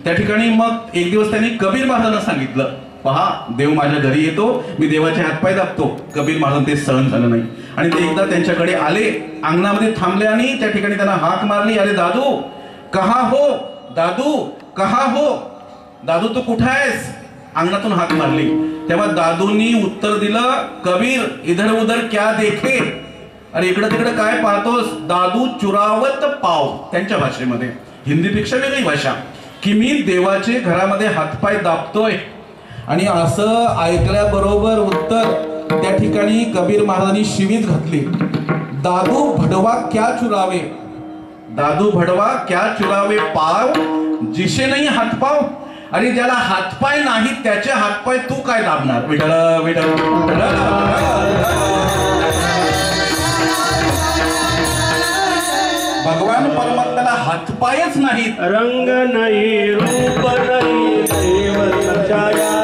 त्या ठिकाणी मग एक दिवस त्यांनी कबीर महाराजांना सांगितलं, पहा देव माझ्या घरी येतो, मी देवाचे हातपाय दाबतो. कबीर महाराज ते सहन झालं नाही आणि ते एकदा त्यांच्याकडे आले, अंगणामध्ये थांबले आणि त्या ठिकाणी त्यांना हाक मारली, अरे दादू कहा हो, दादू कहा हो, दादू तू कुठे आहेस, अंगणातून हाक मारली. तेव्हा दादूंनी उत्तर दिलं, कबीर इधर उधर क्या देखे, अरे इकडं तिकडं काय पाहतोस, दादू चुरावत पाव. त्यांच्या भाषेमध्ये, हिंदीपेक्षा वेगळी भाषा, की मी देवाचे घरामध्ये हातपाय दाबतोय. आणि असं ऐकल्याबरोबर उत्तर त्या ठिकाणी कबीर महाराजांनी शिवीच घातली, दादू भडवा क्या चुरावे, दादू भडवा क्या चुरावे पाव, जिशे नाही हातपाव. अरे ज्याला हातपाय नाही त्याचे हातपाय तू काय दाबणार. विठ्ठल विठ्ठल भगवान परमात्म्याला हातपायच नाहीत, रंग नाही रूप नाही देव छाया,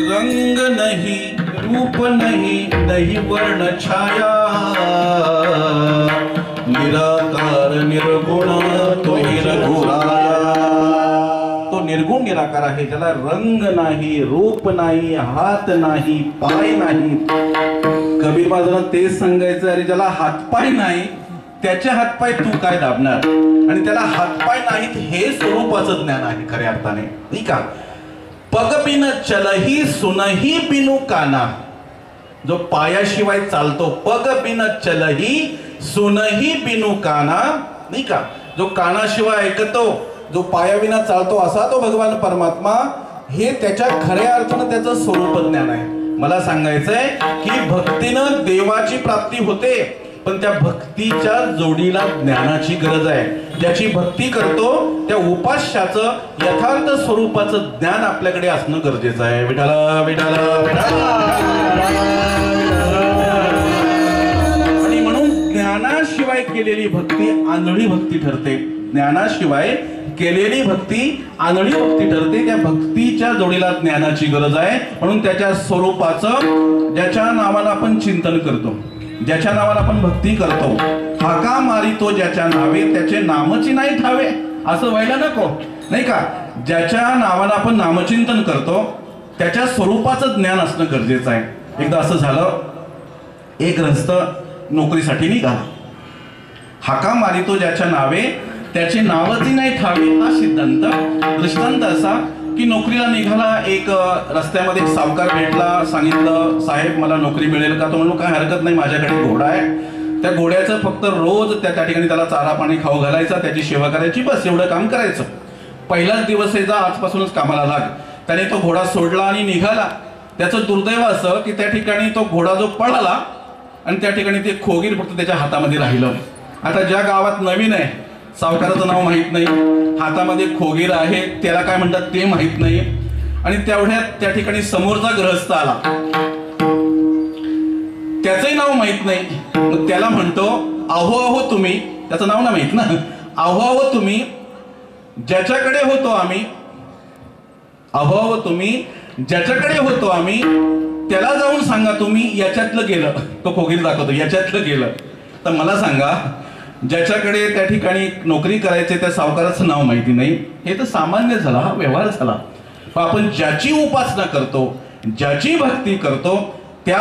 रंग नहीं रूप नहीं दही वर्ण छाया, निराकार निर्गुण तो ही रघुराया. तो निर्गुण निराकार आहे, ज्याला रंग नाही, रूप नाही, हात नाही, पाय नाही. कबीर महाराजांना तेच सांगायचं, अरे ज्याला हातपाय नाही त्याचे हातपाय तू काय दाबणार. आणि त्याला हातपाय नाहीत हे स्वरूपाचं ज्ञान आहे खऱ्या अर्थाने, नाही का. पग बिन चलही सुनही बिनु काना, जो पायाशिवाय चालतो, पग बिन चलही सुनही बिनु काना, नाही का. जो कानाशिवाय ऐकतो, जो पायाविना चालतो, असा तो भगवान परमात्मा. हे त्याच्या खऱ्या अर्थानं त्याचं स्वरूप ज्ञान आहे. मला सांगायचंय की भक्तीनं देवाची प्राप्ती होते, पण त्या भक्तीच्या जोडीला ज्ञानाची गरज आहे. ज्याची भक्ती करतो त्या उपास्याचं यथार्थ स्वरूपाचं ज्ञान आपल्याकडे असणं गरजेचं आहे. विठ्ठल विठ्ठल आणि म्हणून ज्ञानाशिवाय केलेली भक्ती आंधळी भक्ती ठरते. ज्ञानाशिवाय केलेली भक्ती आंधळी भक्ती ठरते. त्या भक्तीच्या जोडीला ज्ञानाची गरज आहे. म्हणून त्याच्या स्वरूपाचं, ज्याच्या नावानं आपण चिंतन करतो, ज्याच्या नावानं आपण भक्ती करतो, हाका मारितो ज्याच्या नावे त्याचे नामची नाही ठावे, असं व्हायला नको, नाही का. ज्याच्या नावानं आपण नामचिंतन करतो त्याच्या स्वरूपाचं ज्ञान असणं गरजेचं आहे. एकदा असं झालं, एक गृहस्थ नोकरीसाठी निघाला. हाका मारितो ज्याच्या नावे त्याचे नावची नाही ठावे हा सिद्धांत. दृष्टांत असा की नोकरीला निघाला, एक रस्त्यामध्ये एक सावकार भेटला, सांगितलं साहेब मला नोकरी मिळेल का. तो म्हणलो काय हरकत नाही, माझ्याकडे घोडा आहे, त्या घोड्याचं फक्त रोज त्या ठिकाणी त्याला चारा पाणी खाऊ घालायचा, त्याची सेवा करायची, बस एवढं काम करायचं. पहिलाच दिवस आहे, जा आजपासूनच कामाला लाग. त्याने तो घोडा सोडला आणि निघाला. त्याचं दुर्दैव असं की त्या ठिकाणी तो घोडा जो पळाला आणि त्या ठिकाणी ते खोगीर फक्त त्याच्या हातामध्ये राहिलं. आता ज्या गावात नवीन आहे, सावकाराचं नाव माहित नाही, हातामध्ये खोगीर आहे, त्याला काय म्हणतात ते माहित नाही. आणि तेवढ्यात त्या ठिकाणी समोरचा गृहस्थ आला, त्याचंही नाव माहित नाही. मग त्याला म्हणतो अहो अहो तुम्ही, त्याचं नाव ना माहित ना, अहो अहो तुम्ही ज्याच्याकडे होतो आम्ही, अहो अहो तुम्ही ज्याच्याकडे होतो आम्ही त्याला जाऊन सांगा तुम्ही याच्यातलं गेलं. तो खोगीर दाखवतो याच्यातलं गेलं. तर मला सांगा, ज्याच्याकडे त्या ठिकाणी नोकरी करायचे त्या सावकाराचं नाव माहिती नाही, हे तर सामान्य झाला, हा व्यवहार झाला. पण आपण ज्याची उपासना करतो, ज्याची भक्ती करतो, त्या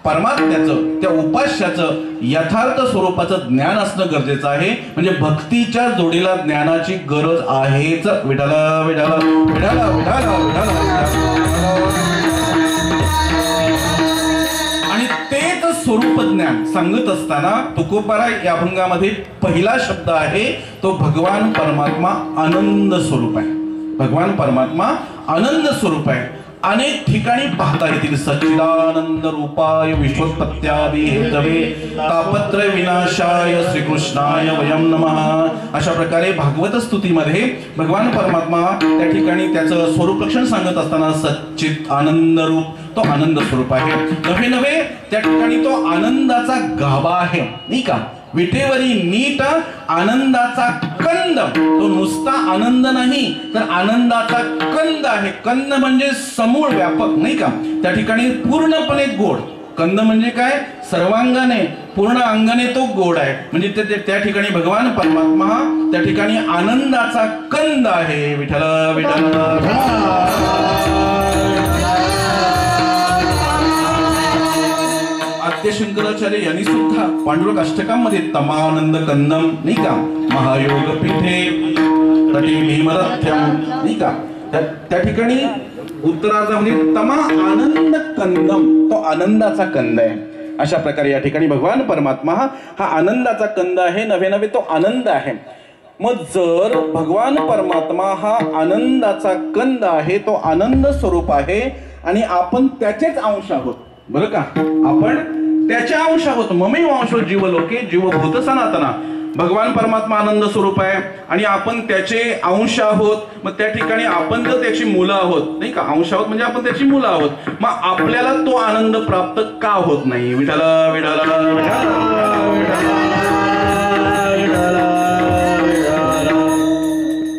परमात्म्याचं, त्या उपास्याचं यथार्थ स्वरूपाचं ज्ञान असणं गरजेचं आहे. म्हणजे भक्तीच्या जोडीला ज्ञानाची गरज आहेच. विठ्ठल विठ्ठल विठ्ठल विठ्ठल. आणि तेच स्वरूप ज्ञान सांगत असताना तुकोबाराय या अभंगामध्ये पहिला शब्द आहे तो भगवान परमात्मा आनंद स्वरूप आहे. भगवान परमात्मा आनंद स्वरूप आहे. अनेक ठिकाणी पाहता येतील. सच्चिदानंद रूपाय विश्वोत्पत्त्यादि हेतवे तापत्रय विनाशाय श्रीकृष्णाय वयं नमः. अशा प्रकारे भागवत स्तुतीमध्ये भगवान परमात्मा त्या ठिकाणी त्याचं स्वरूप लक्षण सांगत असताना सच्चित आनंद रूप, तो आनंद स्वरूप आहे. नवे नवे त्या ठिकाणी तो आनंदाचा गाभा आहे, नाही का. विटेवरी नीट आनंदाचा कंद, तो नुसता आनंद नाही तर आनंदाचा कंद आहे. कंद म्हणजे समूळ व्यापक, नाही का. त्या ठिकाणी पूर्णपणे गोड. कंद म्हणजे काय, सर्वांगाने पूर्ण अंगाने तो गोड आहे. म्हणजे त्या ठिकाणी भगवान परमात्मा त्या ठिकाणी आनंदाचा कंद आहे. विठ्ठल विठ्ठल. शंकराचार्य यांनी सुद्धा पांडुरंग अष्टकामध्ये तमानंद कंदम, नाही का, महायोग पीठे तटी भीमरथ्यम, नाही का, त्या ठिकाणी उत्तरार्धामध्ये तमा आनंद कंदम, तो आनंदाचा कंद आहे. अशा प्रकारे या ठिकाणी भगवान परमात्मा हा आनंदाचा कंद आहे. नवे नवे तो आनंद आहे. मग जर भगवान परमात्मा हा आनंदाचा कंद आहे, तो आनंद स्वरूप आहे आणि आपण त्याचेच अंश आहोत, बरं का. आपण त्याच्या अंश आहोत. ममैव अंशो जीवलोके जीवभूत सनातना. भगवान परमात्मा आनंद स्वरूप आहे आणि आपण त्याचे अंश आहोत. मग त्या ठिकाणी आपण तर त्याची मुलं आहोत, नाही का. अंश आहोत म्हणजे आपण त्याची मुलं आहोत. मग आपल्याला तो आनंद प्राप्त का होत नाही. विठ्ठल विठ्ठल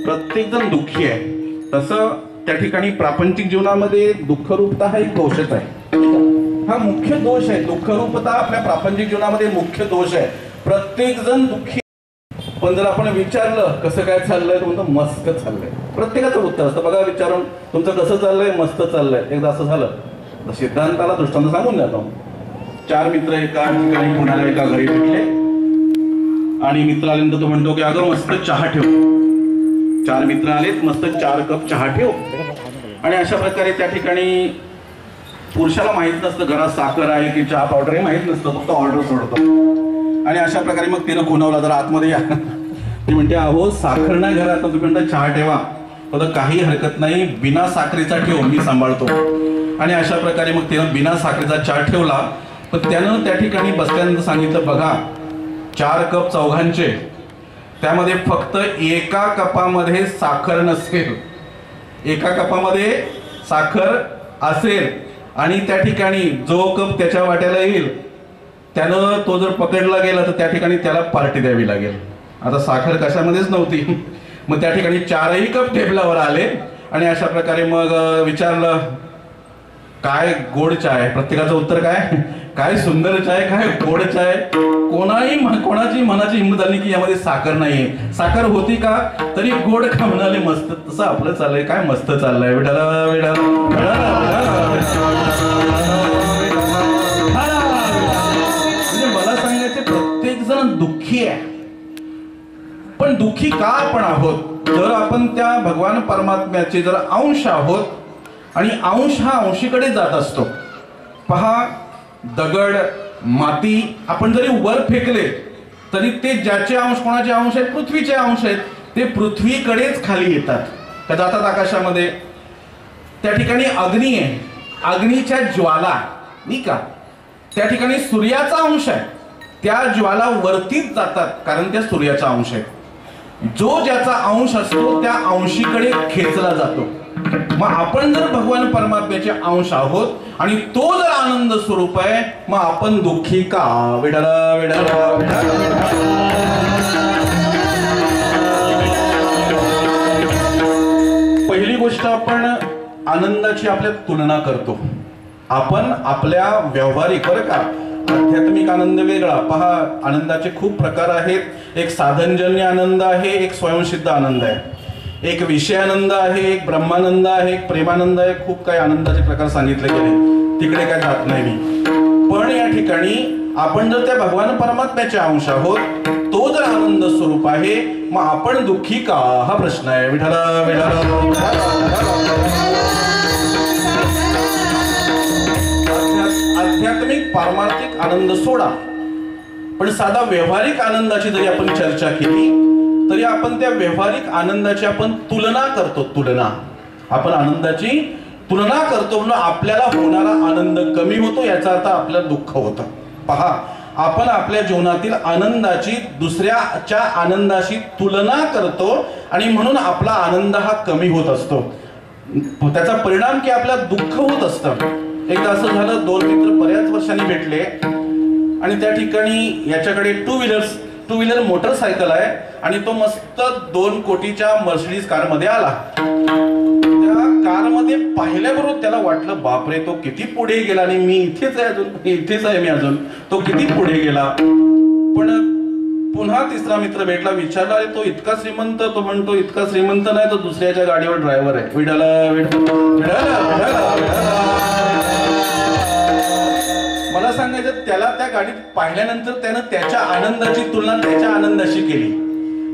प्रत्येक जण दुःखी आहे. तसं त्या ठिकाणी प्रापंचिक जीवनामध्ये दुःखरूपता हा एक दोषच आहे, हा मुख्य दोष आहे. दुःखरूपता आपल्या प्रापंचिक जीवनामध्ये मुख्य दोष आहे. प्रत्येक जण दुःखी. पण जर आपण विचारलं कसं काय चाललंय, तर म्हणतो मस्त चाललंय. प्रत्येकाचं उत्तर असतं, बघा विचारून तुमचं कसं चाललंय, मस्त चाललंय. एकदा असं झालं तर सिद्धांताला दृष्टांत सांगून जातो. 4 मित्र एका ठिकाणी पुण्याला एका घरी भेटले आणि मित्र आल्यानंतर तो म्हणतो की अगं मस्त चहा ठेव. 4 मित्र आलेत, मस्त 4 कप चहा ठेव. आणि अशा प्रकारे त्या ठिकाणी पुरुषाला माहित नसतं घरात साखर आहे की चहा पावडर आहे, माहित नसतं, फक्त ऑर्डर सोडतो. आणि अशा प्रकारे मग तिनं खुणावला, जरा आतमध्ये या. ती म्हणते अहो साखर नाही घरात, तुम्ही म्हणता चहा ठेवा. तर काही हरकत नाही, बिना साखरेचा ठेव, मी सांभाळतो. आणि अशा प्रकारे मग तिनं बिना साखरेचा चहा ठेवला. पण त्यानं त्या ठिकाणी बसल्यानंतर सांगितलं, बघा 4 कप चौघांचे, त्यामध्ये फक्त एका कपामध्ये साखर नसेल, एका कपामध्ये साखर असेल. आणि त्या ठिकाणी जो कप त्याच्या वाट्याला येईल त्यानं तो जर पकडला गेला तर त्या ठिकाणी त्याला पार्टी द्यावी लागेल. आता साखर कशामध्येच नव्हती. मग त्या ठिकाणी 4ही कप टेबलावर आले आणि अशा प्रकारे मग विचारलं काय गोड चाय. प्रत्येकाचं उत्तर काय, काय सुंदर चाय, काय गोड चाय. कोणाची मनाची हिंमत झाली की यामध्ये साखर नाहीये. साखर होती का तरी गोड का म्हणाले मस्त. तसं आपलं चाललंय, काय मस्त चाललंय. विठ्ठल म्हणजे मला सांगायचं प्रत्येक जण दुःखी आहे. पण दुःखी का आपण आहोत. जर आपण त्या भगवान परमात्म्याचे जर अंश आहोत आणि अंश हा अंशीकडे जात असतो. पहा दगड माती आपण जरी वर फेकले तरी ते ज्याचे अंश, कोणाचे अंश आहेत, पृथ्वीचे अंश आहेत, ते पृथ्वीकडेच खाली येतात का जातात आकाशामध्ये. त्या ठिकाणी अग्नी आहे, अग्नीच्या ज्वाला, नाही का, त्या ठिकाणी सूर्याचा अंश आहे, त्या ज्वाला वरतीच जातात कारण त्या सूर्याचा अंश आहे. जो ज्याचा अंश असतो त्या अंशीकडे खेचला जातो. मग आपण जर भगवान परमात्म्याचे अंश आहोत आणि तो जर आनंद स्वरूप आहे, मग आपण दुःखी का. विठ्ठल विठ्ठल. पहिली गोष्ट, आपण आनंदाची आपल्या तुलना करतो. आपण आपल्या व्यावहारिक, बरं का, आध्यात्मिक आनंद वेगळा. पहा आनंदाचे खूप प्रकार आहेत. एक साधनजन्य आनंद आहे, एक स्वयंसिद्ध आनंद आहे, एक विषयानंद आहे, एक ब्रह्मानंद आहे, एक प्रेमानंद आहे. खूप काही आनंदाचे प्रकार सांगितले गेले, तिकडे काय जात नाही मी. पण या ठिकाणी आपण जर त्या भगवान परमात्म्याचे अंश आहोत, तो जर आनंद स्वरूप आहे, मग आपण दुःखी का हा प्रश्न आहे. विठ्ठल विठ्ठल. आध्यात्मिक पारमार्थिक आनंद सोडा, पण साधा व्यवहारिक आनंदाची जरी आपण चर्चा केली तरी आपण त्या व्यवहारिक आनंदाची आपण तुलना करतो. तुलना, आपण आनंदाची तुलना करतो म्हणून आपल्याला होणारा आनंद कमी होतो, याचा अर्थ आपल्याला दुःख होतं. पहा, आपण आपल्या जीवनातील आनंदाची दुसऱ्याच्या आनंदाशी तुलना करतो आणि म्हणून आपला आनंद हा कमी होत असतो. त्याचा परिणाम की आपल्याला दुःख होत असतं. एकदा असं झालं, दोन मित्र बऱ्याच वर्षांनी भेटले आणि त्या ठिकाणी याच्याकडे टू व्हीलर मोटरसायकल आहे आणि तो मस्त 2 कोटीच्या मर्सिडीज कारमध्ये आला. त्या कारमध्ये पाहिल्याबरोबर त्याला वाटलं, बापरे, तो किती पुढे गेला आणि मी इथेच आहे मी अजून, तो किती पुढे गेला. पण पुन्हा तिसरा मित्र भेटला, विचारला, तो इतका श्रीमंत? तो म्हणतो, इतका श्रीमंत नाही, तो दुसऱ्याच्या गाडीवर ड्रायव्हर आहे. मला सांगायचं, त्याला त्या गाडीत पाहिल्यानंतर त्यानं त्याच्या आनंदाची तुलना त्याच्या आनंदाशी केली.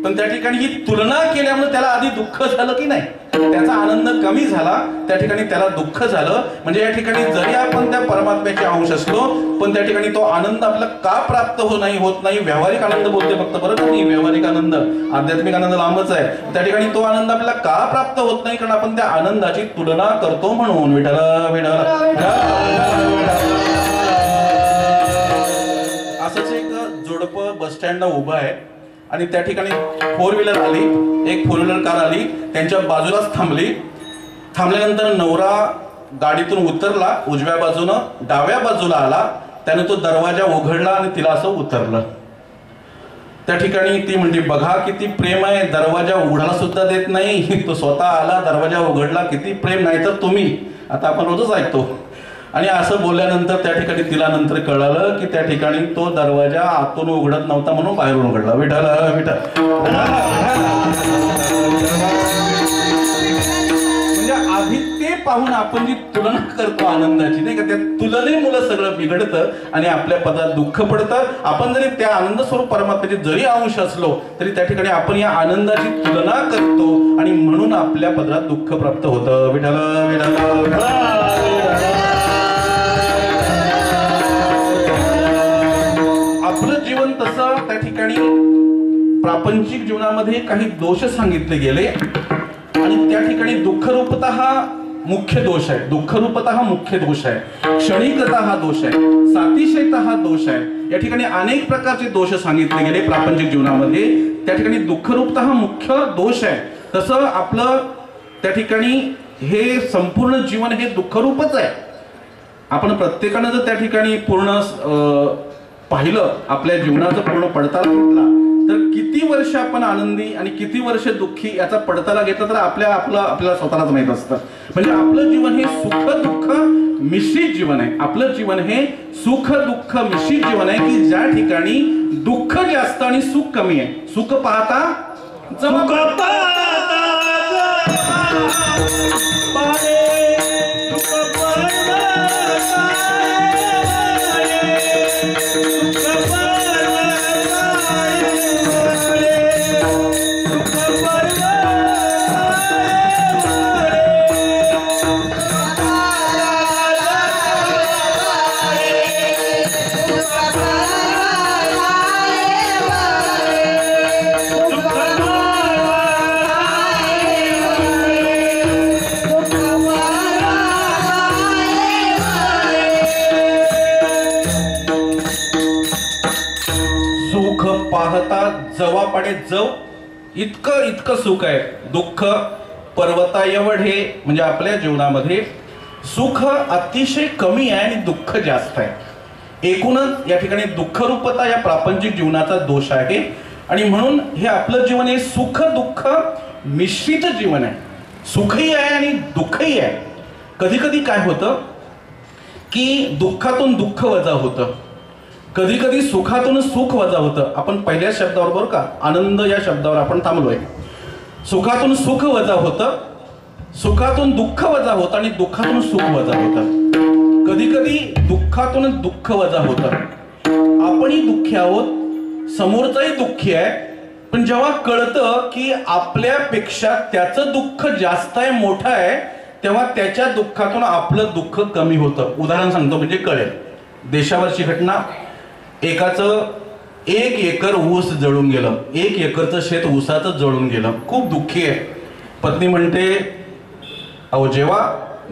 पण त्या ठिकाणी ही तुलना केल्यामुळे त्याला आधी दुःख झालं की नाही, त्याचा आनंद कमी झाला, त्या ठिकाणी त्याला दुःख झालं. म्हणजे या ठिकाणी जरी आपण त्या परमात्म्याचे अंश असलो, पण त्या ठिकाणी तो आनंद आपला का प्राप्त होत नाही. व्यावहारिक आनंद बोलते फक्त, बरं का, नाही व्यावहारिक आनंद, आध्यात्मिक आनंद लांबच आहे. त्या ठिकाणी तो आनंद आपल्याला का प्राप्त होत नाही, कारण आपण त्या आनंदाची तुलना करतो म्हणून. असंच एक जोडपं बस स्टँडला उभं आहे आणि त्या ठिकाणी 4 व्हीलर आली, एक 4 व्हीलर कार आली, त्यांच्या बाजूलाच थांबली. थांबल्यानंतर नवरा गाडीतून उतरला, उजव्या बाजूनं डाव्या बाजूला आला, त्याने तो दरवाजा उघडला आणि तिला असं उतरलं. त्या ठिकाणी ती म्हणली, बघा किती प्रेम आहे, दरवाजा उघडायला सुद्धा देत नाही, तो स्वतः आला, दरवाजा उघडला, किती प्रेम. नाही तर तुम्ही, आता आपण रोजच ऐकतो. आणि असं बोलल्यानंतर त्या ठिकाणी तिला नंतर कळालं की त्या ठिकाणी तो दरवाजा आतून उघडत नव्हता म्हणून बाहेरून उघडला. विठ्ठल म्हणजे आधी ते पाहून आपण जी तुलना करतो आनंदाची, नाही का, त्या तुलनेमुळे सगळं बिघडतं आणि आपल्या पदात दुःख पडतं. आपण जरी त्या आनंद स्वरूप परमात्म्याचे जरी अंश असलो तरी त्या ठिकाणी आपण या आनंदाची तुलना करतो आणि म्हणून आपल्या पदरात दुःख प्राप्त होतं. विठ्ठल आपलं जीवन तसं त्या ठिकाणी प्रापंचिक जीवनामध्ये काही दोष सांगितले गेले आणि त्या ठिकाणी दुःखरूपता हा मुख्य दोष आहे. दुःखरूपता हा मुख्य दोष आहे, क्षणिकता हा दोष आहे, सातिशयता हा दोष आहे. या ठिकाणी अनेक प्रकारचे दोष सांगितले गेले प्रापंचिक जीवनामध्ये. त्या ठिकाणी दुःखरूपता हा मुख्य दोष आहे. तसं आपलं त्या ठिकाणी हे संपूर्ण जीवन हे दुःखरूपच आहे. आपण प्रत्येकानं जर त्या ठिकाणी पूर्ण पाहिलं, आपल्या जीवनाचा पूर्ण पडताळा घेतला तर किती वर्ष आपण आनंदी आणि किती वर्ष दुःखी याचा पडताळा घेतला तर आपल्याला स्वतःलाच माहित असतं. म्हणजे आपलं जीवन हे सुख दुःख मिश्रित जीवन आहे. आपलं जीवन हे सुख दुःख मिश्रित जीवन आहे की ज्या ठिकाणी दुःख जास्त आणि सुख कमी आहे. सुख पाहता जवा पाडे जव इतकं सुख आहे. दुःख पर्वता एवढ हे म्हणजे आपल्या जीवनामध्ये सुख अतिशय कमी आहे आणि दुःख जास्त आहे. एकूणच या ठिकाणी दुःखरूपता या प्रापंचिक जीवनाचा दोष आहे आणि म्हणून हे आपलं जीवन हे सुख दुःख मिश्रित जीवन आहे. सुखही आहे आणि दुःखही आहे. कधी कधी काय होतं की दुःखातून दुःख वजा होतं, कधी कधी सुखातून सुख वजा होतं. आपण पहिल्या शब्दावर बरं का, आनंद या शब्दावर आपण थांबलोय. सुखातून सुख वजा होतं, सुखातून दुःख वजा होतं आणि दुःखातून सुख वजा होतं. कधी कधी दुःखातून दुःख वजा होतं. आपणही दुःखी आहोत, समोरचाही दुःखी आहे, पण जेव्हा कळतं की आपल्यापेक्षा त्याचं दुःख जास्त आहे, मोठं आहे, तेव्हा त्याच्या दुःखातून आपलं दुःख कमी होतं. उदाहरण सांगतो म्हणजे कळेल. देशावरची घटना, एकाचं 1 एकर ऊस जळून गेलं. 1 एकरचं शेत ऊसाचं जळून गेलं. खूप दुःखी आहे. पत्नी म्हणते, अहो जेव्हा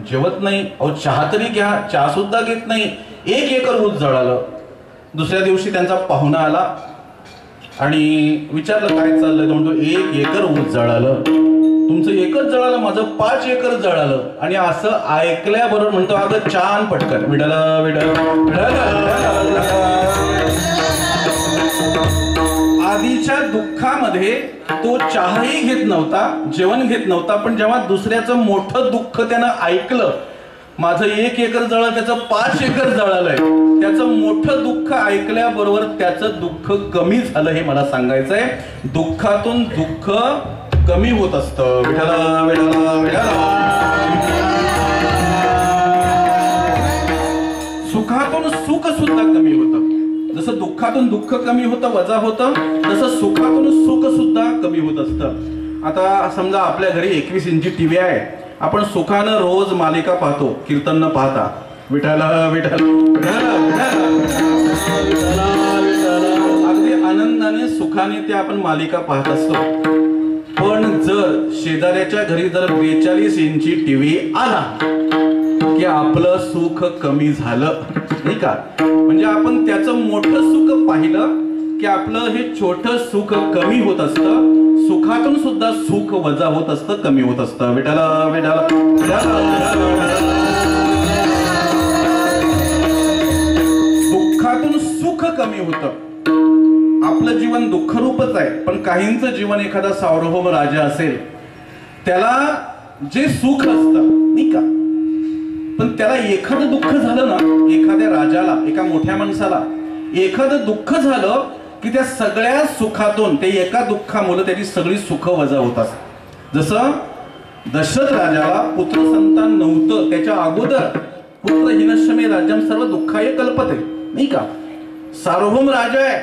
जेवत नाही, अहो चहा तरी घ्या, चहा सुद्धा घेत नाही. 1 एकर ऊस जळालं. दुसऱ्या दिवशी त्यांचा पाहुणा आला आणि विचारलं काय चाललंय, तो म्हणतो 1 एकर ऊस जळालं. तुमचं एकच जळालं, माझं 5 एकर जळालं. आणि असं ऐकल्याबरोबर म्हणतो अगं छान पटकन विडला विडला. आधीच्या दुःखामध्ये तो चहाही घेत नव्हता, जेवण घेत नव्हता, पण जेव्हा दुसऱ्याचं मोठं दुःख त्यानं ऐकलं, माझं 1 एकर जळालं, त्याचं 5 एकर जळालंय, त्याचं मोठं दुःख ऐकल्याबरोबर त्याचं दुःख कमी झालं, हे मला सांगायचंय. दुःखातून दुःख कमी होत असतं. विठला विठला विठला. सुखातून सुख सुद्धा कमी होतं. जसं दुःखातून दुःख कमी होतं, वजा होतं, तसं सुखातून सुख सुद्धा कमी होत असतं. आता समजा आपल्या घरी 21 इंची टीव्ही आहे, आपण सुखानं रोज मालिका पाहतो, कीर्तन न पाहता. विठला विठला विठला विठला. अगदी आनंदाने सुखाने ते आपण मालिका पाहत असतो. पण जर शेजाऱ्याच्या घरी जर 42 इंची टीव्ही आला की आपलं सुख कमी झालं, नाही का? म्हणजे आपण त्याचं मोठं सुख पाहिलं की आपलं हे छोटं सुख कमी होत असतं. सुखातून सुद्धा सुख वजा होत असतं, कमी होत असतं. विठला विठला. दुःखातून सुख कमी होतं. आपलं जीवन दुःखरूपच आहे, पण काहींचं जीवन एखादा सार्वभौम राजा असेल, त्याला जे सुख असतं, नाही का, पण त्याला एखादं दुःख झालं ना, एखाद्या राजाला, एका मोठ्या माणसाला एखादं दुःख झालं की त्या सगळ्या सुखातून, ते एका दुःखामुळे त्याची सगळी सुख वजा होतात. जसं दशरथ राजाला पुत्र संतान नव्हतं, त्याच्या अगोदर पुत्र हिनश्यमे राज्यम सर्व दुःखाय कल्पते, नाही का, सार्वभौम राजा आहे,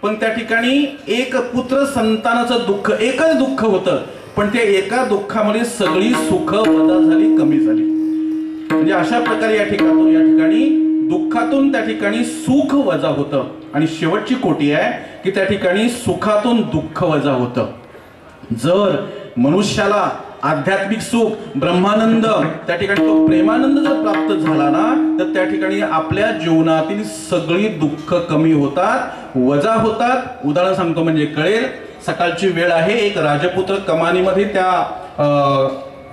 पण त्या ठिकाणी एक पुत्र संतानाचं दुःख, एकच दुःख होतं, पण त्या एका दुःखामध्ये सगळी सुख वजा झाली, कमी झाली. म्हणजे अशा प्रकारे या ठिकाणी दुःखातून त्या ठिकाणी सुख वजा होतं. आणि शेवटची कोटी आहे की त्या ठिकाणी सुखातून दुःख वजा होतं. जर मनुष्याला आध्यात्मिक सुख, ब्रह्मानंद, त्या ठिकाणी तो प्रेमानंद जर प्राप्त झाला ना, तर त्या ठिकाणी आपल्या जीवनातील सगळी दुःख कमी होतात, वजा होतात. उदाहरण सांगतो म्हणजे कळेल. सकाळची वेळ आहे, एक राजपुत्र कमानीमध्ये त्या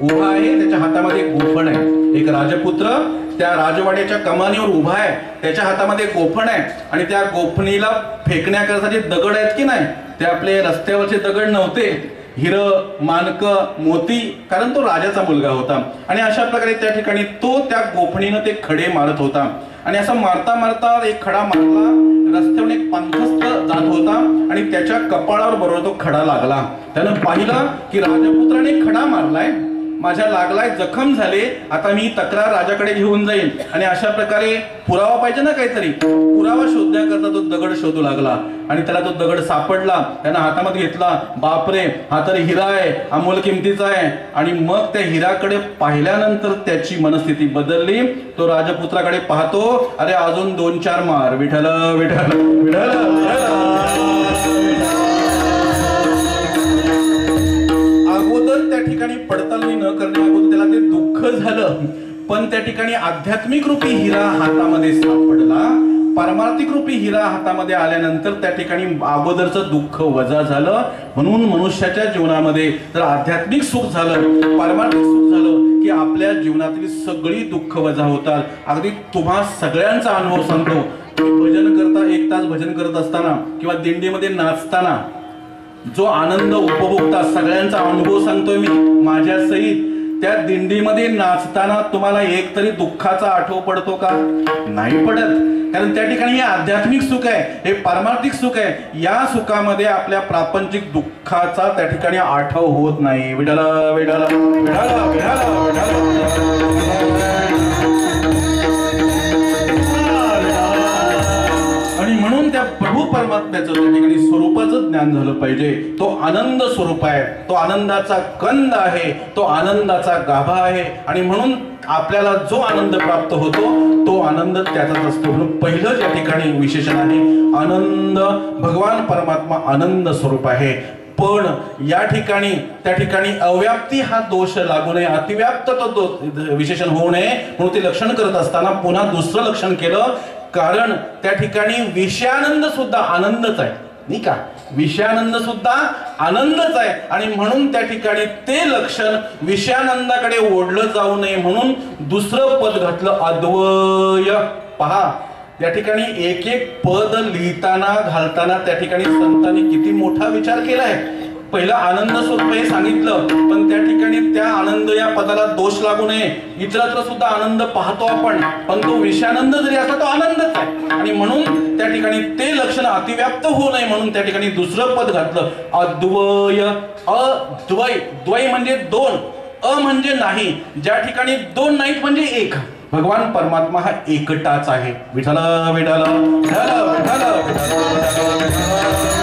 उभा आहे, त्याच्या हातामध्ये एक गोफण आहे. एक राजपुत्र त्या राजवाड्याच्या कमानीवर उभा आहे, त्याच्या हातामध्ये गोफण आहे, आणि त्या गोफणीला फेकण्याकरता जे दगड आहेत की नाही, ते आपले रस्त्यावरचे दगड नव्हते, हिरं, माणकं, मोती, कारण तो राजाचा मुलगा होता. आणि अशा प्रकारे त्या ठिकाणी तो त्या गोफणीनं ते खडे मारत होता. आणि असं मारता मारता एक खडा मारला, रस्त्यावर एक पंथस्थ जात होता आणि त्याच्या कपाळावर बरोबर तो खडा लागला. त्यानं पाहिलं की राजपुत्राने खडा मारलाय, माझ्या लागलाय, जखम झाले, आता मी तक्रार राजाकडे घेऊन जाईल. आणि अशा प्रकारे पुरावा पाहिजे ना, काहीतरी पुरावा शोधण्याकरता तो दगड शोधू लागला. आणि त्याला तो दगड सापडला, त्यानं हातामध्ये घेतला. बापरे, हा तर हिरा आहे, अमोल किमतीचा आहे. आणि मग त्या हिराकडे पाहिल्यानंतर त्याची मनस्थिती बदलली. तो राजपुत्राकडे पाहतो, अरे अजून 2-4 मार. विठ्ठल विठ्ठल विठ्ठल. अगोदर त्या ठिकाणी पडताळणी न करण्या अगोदर त्याला ते दुःख झालं, पण त्या ठिकाणी आध्यात्मिक रूपी हिरा हातामध्ये सापडला. पारमार्थिक रूपी हिरा हातामध्ये आल्यानंतर त्या ठिकाणी अगोदरचं दुःख वजा झालं. म्हणून मनुष्याच्या जीवनामध्ये जर आध्यात्मिक सुख झालं, पारमार्थिक सुख झालं की आपल्या जीवनातील सगळी दुःख वजा होतात. अगदी तुम्हा सगळ्यांचा अनुभव सांगतो. भजन करता, 1 तास भजन करत असताना किंवा दिंडीमध्ये नाचताना जो आनंद उपभोगता, सगळ्यांचा अनुभव सांगतोय मी माझ्या सहित. त्या दिंडीमध्ये नाचताना तुम्हाला एक तरी दुःखाचा आठव पडतो का? नाही पडत. कारण त्या ठिकाणी हे आध्यात्मिक सुख आहे, हे पारमार्थिक सुख आहे. या सुखामध्ये आपल्या प्रापंचिक दुःखाचा त्या ठिकाणी आठव होत नाही. विठ्ठल विठ्ठल विठ्ठल विठ्ठल. आणि म्हणून त्या प्रभू परमात्म्याचं त्या ठिकाणी स्वरूपाचं ज्ञान झालं पाहिजे. तो आनंद स्वरूप आहे, तो आनंदाचा कंद आहे, तो आनंदाचा गाभा आहे. आणि म्हणून आपल्याला जो आनंद प्राप्त होतो तो आनंद त्याचाच असतो. म्हणून पहिलं या ठिकाणी विशेषण आहे आनंद. भगवान परमात्मा आनंद स्वरूप आहे. पण या ठिकाणी त्या ठिकाणी अव्याप्ती हा दोष लागू नये, अतिव्याप्त तो विशेषण होऊ नये म्हणून ते लक्षण करत असताना पुन्हा दुसरं लक्षण केलं. कारण त्या ठिकाणी विषयानंद सुद्धा आनंदच आहे, नाही का? विषयानंद सुद्धा आनंदच आहे आणि म्हणून त्या ठिकाणी ते लक्षण विषयानंदाकडे ओढलं जाऊ नये म्हणून दुसरं पद घातलं, अद्वय. पहा या ठिकाणी एक एक पद लिहिताना घालताना त्या ठिकाणी संतांनी किती मोठा विचार केलाय. पहिलं आनंद स्वरूप हे सांगितलं, पण त्या ठिकाणी त्या आनंद या पदाला दोष लागू नये. इतरत्र सुद्धा आनंद पाहतो आपण, पण तो विषयानंद जरी असला तो आनंदच आहे आणि म्हणून त्या ठिकाणी ते लक्षण अतिव्याप्त होऊ नये म्हणून त्या ठिकाणी दुसरं पद घातलं, अद्वय. अद्वय, द्वय म्हणजे दोन, अ म्हणजे नाही. ज्या ठिकाणी दोन नाहीत म्हणजे एक. भगवान परमात्मा हा एकटाच आहे. विठ्ठल विठ्ठल विठ्ठल विठ्ठल विठ्ठल विठ्ठल.